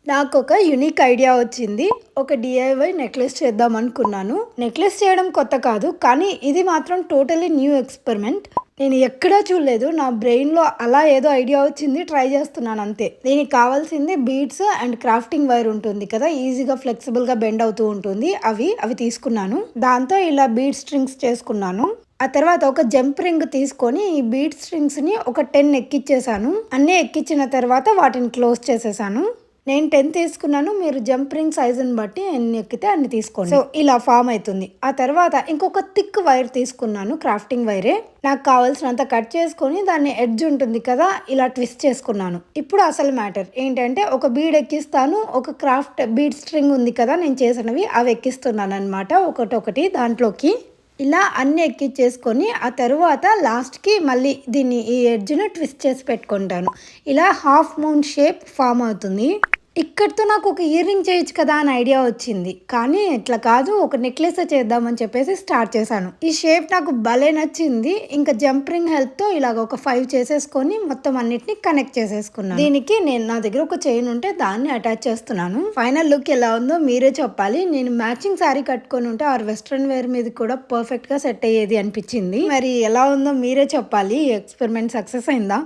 నాకొక unique idea వచ్చింది. ఒక డీఐవై నెక్లెస్ చేద్దాం అనుకున్నాను. నెక్లెస్ చేయడం కొత్త కాదు. కానీ ఇది మాత్రం టోటల్లీ న్యూ ఎక్స్పెరిమెంట్. నేను ఎక్కడా చూడలేదు. నా బ్రెయిన్‌లో అలా ఏదో ఐడియా వచ్చింది. ట్రై చేస్తున్నాను అంతే. దీనికి కావాల్సింది బీడ్స్ అండ్ క్రాఫ్టింగ్ వైర్ ఉంటుంది కదా! ఈజీగా ఫ్లెక్సిబుల్‌గా బెండ్ అవుతూ ఉంటుంది. అవి తీసుకున్నాను. దాంతో ఇలా బీడ్ స్ట్రింగ్స్ చేసుకున్నాను. ఆ తర్వాత ఒక జంప్ రింగ్ తీసుకొని ఈ బీడ్ స్ట్రింగ్స్‌ని ఒక 10 ఎక్కిచ్చేసాను. అన్నీ ఎక్కించిన తర్వాత వాటిని క్లోజ్ చేసేసాను. నేను 10 తీసుకున్నాను. మీరు జంప్ రింగ్ సైజుని బట్టి ఎన్ని ఎక్కితే అన్ని తీసుకోండి. సో ఇలా ఫామ్ అవుతుంది. ఆ తర్వాత ఇంకొక థిక్ వైర్ తీసుకున్నాను. క్రాఫ్టింగ్ వైరే. నాకు కావాల్సినంత కట్ చేసుకొని దాన్ని ఎడ్జ్ ఉంటుంది కదా, ఇలా ట్విస్ట్ చేసుకున్నాను. ఇప్పుడు అసలు మ్యాటర్ ఏంటంటే ఒక బీడ్ ఎక్కిస్తాను. ఒక క్రాఫ్ట్ బీడ్ స్ట్రింగ్ ఉంది కదా నేను చేసినవి, అవి ఎక్కిస్తున్నాను అనమాట ఒకటొకటి దాంట్లోకి. ఇలా అన్ని ఎక్కిచ్చేసుకొని ఆ తరువాత లాస్ట్‌కి మళ్ళీ దీన్ని ఈ ఎడ్జ్‌ని ట్విస్ట్ చేసి పెట్టుకుంటాను. ఇలా హాఫ్ మూన్ షేప్ ఫామ్ అవుతుంది. ఇక్కడితో నాకు ఒక ఇయర్ రింగ్ చేయొచ్చు కదా అని ఐడియా వచ్చింది. కానీ ఇట్లా కాదు, ఒక నెక్లెసే చేద్దామని చెప్పేసి స్టార్ట్ చేశాను. ఈ షేప్ నాకు భలే నచ్చింది. ఇంకా జంప్ రింగ్ హెల్ప్‌తో ఇలాగ ఒక 5 చేసేసుకొని మొత్తం అన్నిటిని కనెక్ట్ చేసేసుకున్నాను. దీనికి నా దగ్గర ఒక చైన్ ఉంటే దాన్ని అటాచ్ చేస్తున్నాను. ఫైనల్ లుక్ ఎలా ఉందో మీరే చెప్పాలి. నేను మ్యాచింగ్ శారీ కట్టుకొని ఉంటే ఆర్ వెస్ట్రన్ వేర్ మీద కూడా పర్ఫెక్ట్‌గా సెట్ అయ్యేది అనిపించింది. మరి ఎలా ఉందో మీరే చెప్పాలి. ఈ ఎక్స్పెరిమెంట్ సక్సెస్ అయిందా?